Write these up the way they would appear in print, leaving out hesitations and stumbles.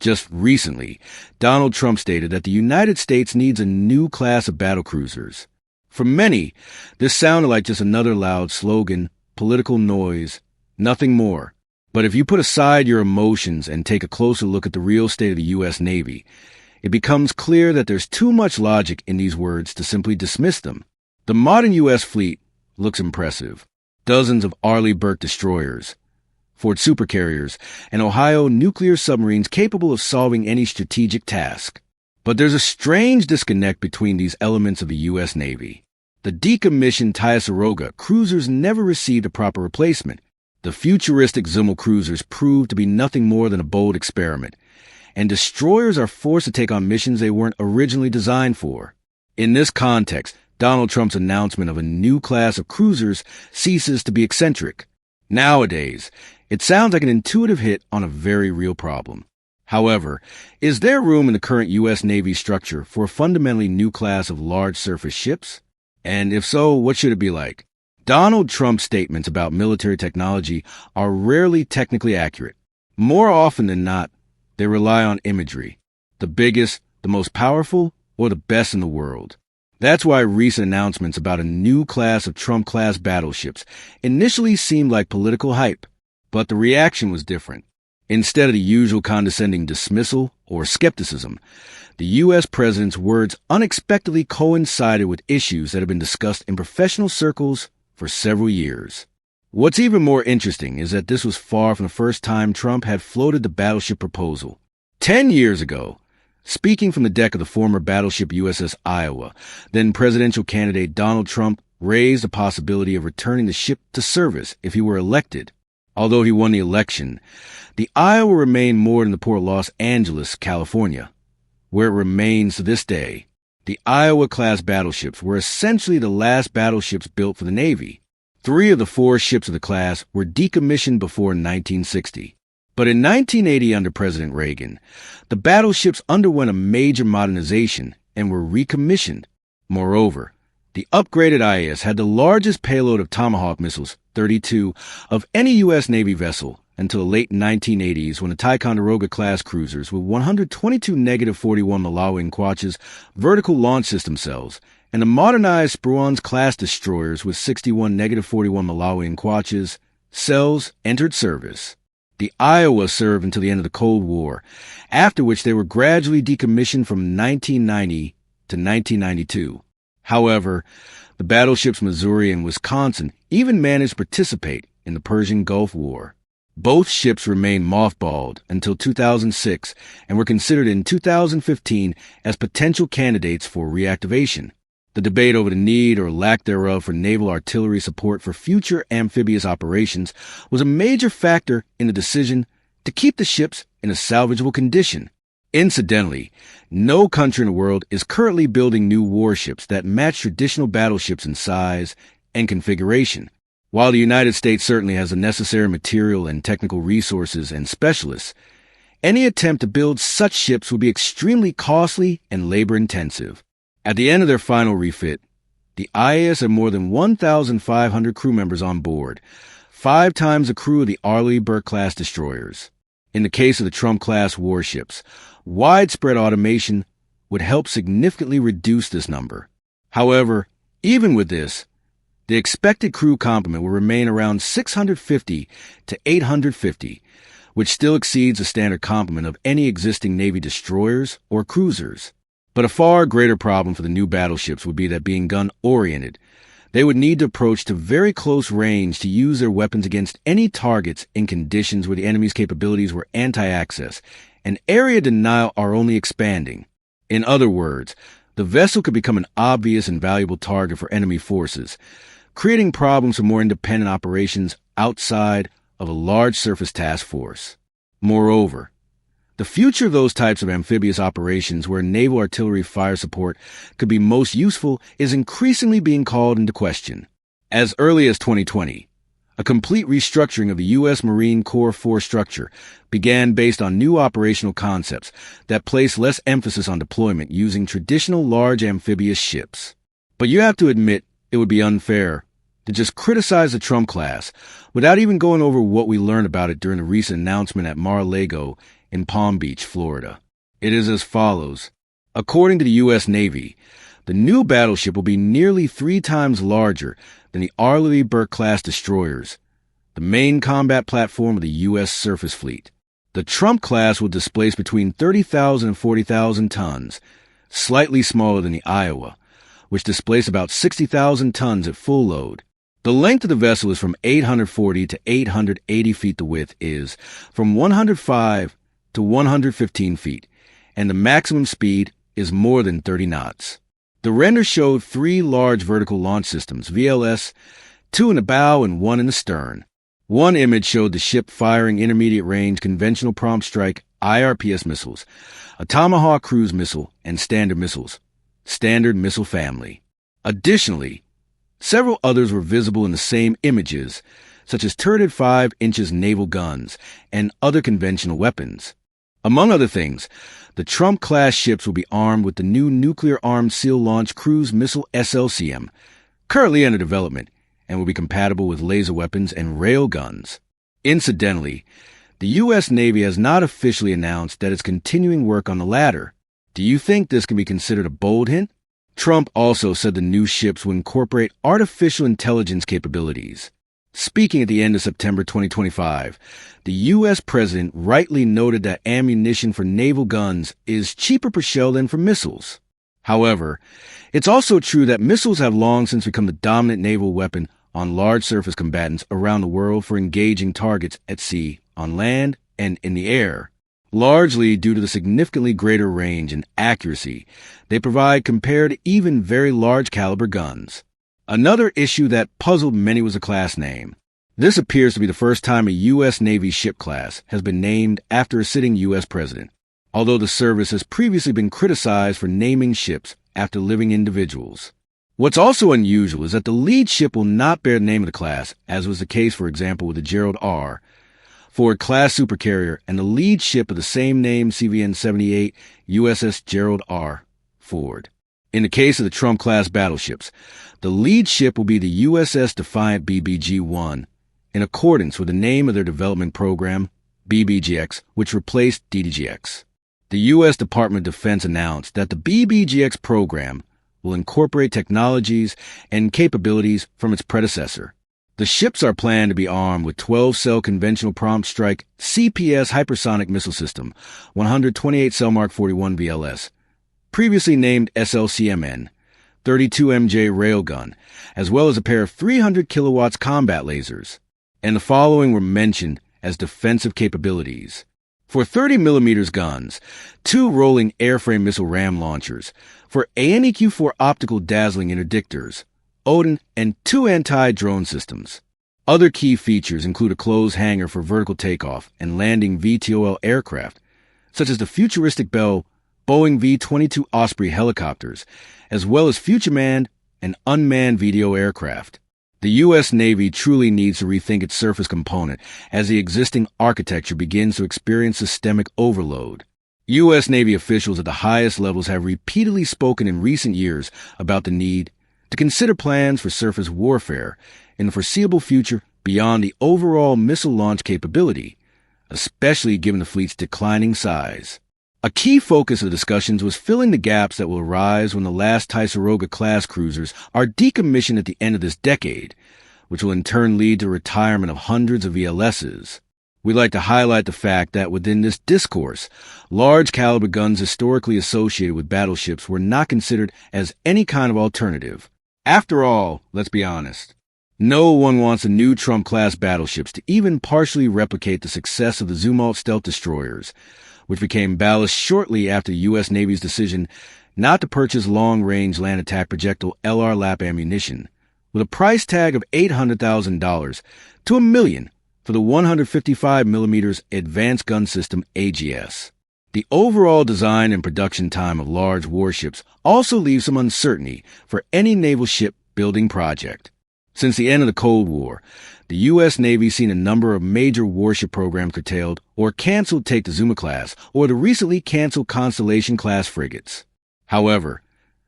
Just recently, Donald Trump stated that the United States needs a new class of battlecruisers. For many, this sounded like just another loud slogan, political noise, nothing more. But if you put aside your emotions and take a closer look at the real state of the U.S. Navy, it becomes clear that there's too much logic in these words to simply dismiss them. The modern U.S. fleet looks impressive. Dozens of Arleigh Burke destroyers, Ford supercarriers, and Ohio nuclear submarines capable of solving any strategic task. But there's a strange disconnect between these elements of the U.S. Navy. The decommissioned Ticonderoga cruisers never received a proper replacement. The futuristic Zimmel cruisers proved to be nothing more than a bold experiment, and destroyers are forced to take on missions they weren't originally designed for. In this context, Donald Trump's announcement of a new class of cruisers ceases to be eccentric. Nowadays, it sounds like an intuitive hit on a very real problem. However, is there room in the current U.S. Navy structure for a fundamentally new class of large surface ships? And if so, what should it be like? Donald Trump's statements about military technology are rarely technically accurate. More often than not, they rely on imagery. The biggest, the most powerful, or the best in the world. That's why recent announcements about a new class of Trump-class battleships initially seemed like political hype, but the reaction was different. Instead of the usual condescending dismissal or skepticism, the U.S. president's words unexpectedly coincided with issues that have been discussed in professional circles for several years. What's even more interesting is that this was far from the first time Trump had floated the battleship proposal. 10 years ago, speaking from the deck of the former battleship USS Iowa, then presidential candidate Donald Trump raised the possibility of returning the ship to service if he were elected. Although he won the election, the Iowa remained moored in the port of Los Angeles, California, where it remains to this day. The Iowa-class battleships were essentially the last battleships built for the Navy. 3 of the 4 ships of the class were decommissioned before 1960. But in 1980, under President Reagan, the battleships underwent a major modernization and were recommissioned. Moreover, the upgraded IAS had the largest payload of Tomahawk missiles, 32, of any U.S. Navy vessel until the late 1980s when the Ticonderoga-class cruisers with 122 -41 Malawi Quachas vertical launch system cells and the modernized Spruance-class destroyers with 61 -41 Malawi Quachas cells entered service. The Iowa served until the end of the Cold War, after which they were gradually decommissioned from 1990 to 1992. However, the battleships Missouri and Wisconsin even managed to participate in the Persian Gulf War. Both ships remained mothballed until 2006 and were considered in 2015 as potential candidates for reactivation. The debate over the need or lack thereof for naval artillery support for future amphibious operations was a major factor in the decision to keep the ships in a salvageable condition. Incidentally, no country in the world is currently building new warships that match traditional battleships in size and configuration. While the United States certainly has the necessary material and technical resources and specialists, any attempt to build such ships would be extremely costly and labor-intensive. At the end of their final refit, the IAS had more than 1,500 crew members on board, 5 times the crew of the Arleigh Burke-class destroyers. In the case of the Trump-class warships, widespread automation would help significantly reduce this number. However, even with this, the expected crew complement will remain around 650 to 850, which still exceeds the standard complement of any existing Navy destroyers or cruisers. But a far greater problem for the new battleships would be that being gun-oriented, they would need to approach to very close range to use their weapons against any targets in conditions where the enemy's capabilities were anti-access, and area denial are only expanding. In other words, the vessel could become an obvious and valuable target for enemy forces, creating problems for more independent operations outside of a large surface task force. Moreover, the future of those types of amphibious operations where naval artillery fire support could be most useful is increasingly being called into question. As early as 2020, a complete restructuring of the U.S. Marine Corps force structure began based on new operational concepts that place less emphasis on deployment using traditional large amphibious ships. But you have to admit it would be unfair to just criticize the Trump class without even going over what we learned about it during the recent announcement at Mar-a-Lago in Palm Beach, Florida. It is as follows. According to the U.S. Navy, the new battleship will be nearly 3 times larger than the Arleigh Burke-class destroyers, the main combat platform of the U.S. surface fleet. The Trump class will displace between 30,000 and 40,000 tons, slightly smaller than the Iowa, which displaced about 60,000 tons at full load. The length of the vessel is from 840 to 880 feet. The width is from 105 to 115 feet, and the maximum speed is more than 30 knots. The render showed 3 large vertical launch systems, VLS, 2 in the bow and 1 in the stern. One image showed the ship firing intermediate-range conventional prompt strike IRPS missiles, a Tomahawk cruise missile, and Standard missiles, Standard missile family. Additionally, several others were visible in the same images, such as turreted 5-inch naval guns and other conventional weapons. Among other things, the Trump-class ships will be armed with the new nuclear-armed SEAL-launched cruise missile SLCM, currently under development, and will be compatible with laser weapons and rail guns. Incidentally, the U.S. Navy has not officially announced that it's continuing work on the latter. Do you think this can be considered a bold hint? Trump also said the new ships will incorporate artificial intelligence capabilities. Speaking at the end of September 2025, the U.S. president rightly noted that ammunition for naval guns is cheaper per shell than for missiles. However, it's also true that missiles have long since become the dominant naval weapon on large surface combatants around the world for engaging targets at sea, on land, and in the air. Largely due to the significantly greater range and accuracy they provide compared to even very large caliber guns. Another issue that puzzled many was the class name. This appears to be the first time a U.S. Navy ship class has been named after a sitting U.S. president, although the service has previously been criticized for naming ships after living individuals. What's also unusual is that the lead ship will not bear the name of the class, as was the case, for example, with the Gerald R. Ford-class supercarrier and the lead ship of the same name, CVN-78 USS Gerald R. Ford. In the case of the Trump-class battleships, the lead ship will be the USS Defiant BBG-1, in accordance with the name of their development program, BBGX, which replaced DDGX. The U.S. Department of Defense announced that the BBGX program will incorporate technologies and capabilities from its predecessor. The ships are planned to be armed with 12-cell conventional prompt strike CPS hypersonic missile system, 128-cell Mark 41 VLS, previously named SLCMN, 32 MJ railgun, as well as a pair of 300 kilowatts combat lasers. And the following were mentioned as defensive capabilities. For 30mm guns, 2 rolling airframe missile ram launchers, for ANEQ-4 optical dazzling interdictors, Odin, and 2 anti-drone systems. Other key features include a closed hangar for vertical takeoff and landing VTOL aircraft, such as the futuristic Bell Boeing V-22 Osprey helicopters, as well as future manned and unmanned VTOL aircraft. The U.S. Navy truly needs to rethink its surface component as the existing architecture begins to experience systemic overload. U.S. Navy officials at the highest levels have repeatedly spoken in recent years about the need to consider plans for surface warfare in the foreseeable future beyond the overall missile launch capability, especially given the fleet's declining size. A key focus of the discussions was filling the gaps that will arise when the last Ticonderoga-class cruisers are decommissioned at the end of this decade, which will in turn lead to the retirement of hundreds of VLSs. We'd like to highlight the fact that within this discourse, large caliber guns historically associated with battleships were not considered as any kind of alternative. After all, let's be honest, no one wants the new Trump-class battleships to even partially replicate the success of the Zumwalt stealth destroyers, which became ballast shortly after the U.S. Navy's decision not to purchase long-range land attack projectile LR-LAP ammunition, with a price tag of $800,000 to $1 million for the 155mm Advanced Gun System AGS. The overall design and production time of large warships also leaves some uncertainty for any naval ship building project. Since the end of the Cold War, the U.S. Navy's seen a number of major warship programs curtailed or canceled, take the Zuma-class or the recently canceled Constellation-class frigates. However,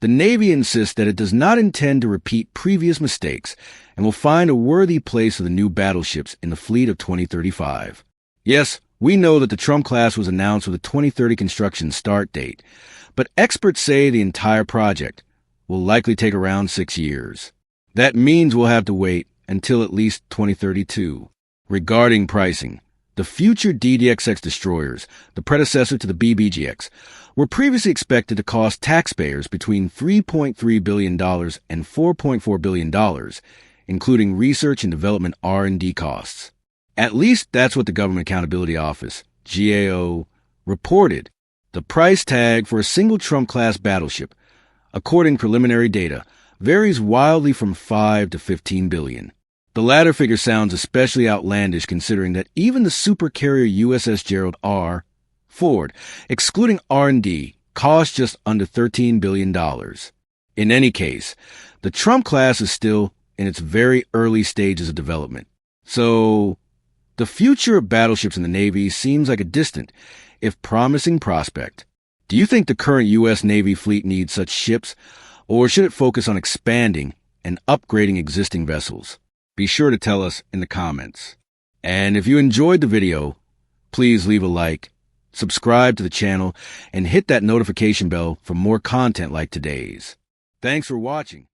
the Navy insists that it does not intend to repeat previous mistakes and will find a worthy place for the new battleships in the fleet of 2035. Yes, We know that the Trump class was announced with a 2030 construction start date, but experts say the entire project will likely take around 6 years. That means we'll have to wait until at least 2032. Regarding pricing, the future DDXX destroyers, the predecessor to the BBGX, were previously expected to cost taxpayers between $3.3 billion and $4.4 billion, including research and development R&D costs. At least that's what the Government Accountability Office, GAO, reported. The price tag for a single Trump-class battleship, according to preliminary data, varies wildly from $5 to $15 billion. The latter figure sounds especially outlandish considering that even the supercarrier USS Gerald R. Ford, excluding R&D, cost just under $13 billion. In any case, the Trump class is still in its very early stages of development. So, the future of battleships in the Navy seems like a distant, if promising, prospect. Do you think the current U.S. Navy fleet needs such ships, or should it focus on expanding and upgrading existing vessels? Be sure to tell us in the comments. And if you enjoyed the video, please leave a like, subscribe to the channel, and hit that notification bell for more content like today's. Thanks for watching.